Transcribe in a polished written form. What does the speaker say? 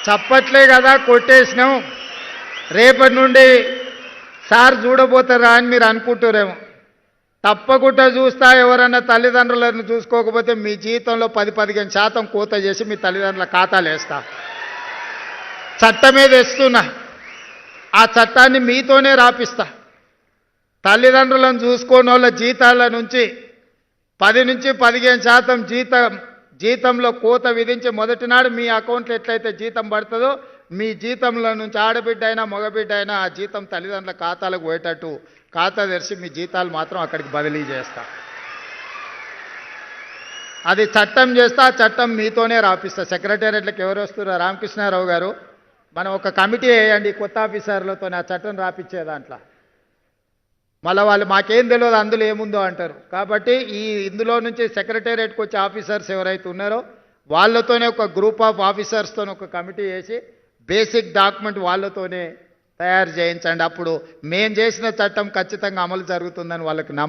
చప్పట్లే కదా కొట్టేసినాం. రేపటి నుండి సార్ చూడబోతారా అని మీరు అనుకుంటారేమో. తప్పకుండా చూస్తా. ఎవరన్నా తల్లిదండ్రులను చూసుకోకపోతే మీ జీవితంలో 10-15% కోత చేసి మీ తల్లిదండ్రుల ఖాతాలు వేస్తా. చట్టమే తెస్తున్నా. ఆ చట్టాన్ని మీతోనే రాపిస్తా. తల్లిదండ్రులను చూసుకోని వాళ్ళ జీతాల నుంచి 10-15% జీతంలో కోత విధించి మొదటి నాడు మీ అకౌంట్లో ఎట్లయితే జీతం పడుతుందో మీ జీతంలో నుంచి ఆడబిడ్డ అయినా మగబిడ్డ అయినా ఆ జీతం తల్లిదండ్రుల ఖాతాలకు పోయేటట్టు ఖాతా తెరిచి మీ జీతాలు మాత్రం అక్కడికి బదిలీ చేస్తా. అది చట్టం చేస్తా. ఆ చట్టం మీతోనే రాపిస్తా. సెక్రటేరియట్లకు ఎవరు వస్తున్నారో రామకృష్ణారావు గారు, మనం ఒక కమిటీ వేయండి కొత్త ఆఫీసర్లతో ఆ చట్టం రాపిచ్చే దాంట్లో. మళ్ళీ వాళ్ళు మాకేం తెలియదు అందులో ఏముందో అంటారు. కాబట్టి ఇందులో నుంచి సెక్రటేరియట్కి వచ్చే ఆఫీసర్స్ ఎవరైతే ఉన్నారో వాళ్ళతోనే ఒక గ్రూప్ ఆఫ్ ఆఫీసర్స్తో ఒక కమిటీ వేసి బేసిక్ డాక్యుమెంట్ వాళ్ళతోనే తయారు చేయించండి. అప్పుడు మేము చేసిన చట్టం ఖచ్చితంగా అమలు జరుగుతుందని వాళ్ళకి నమ్మకం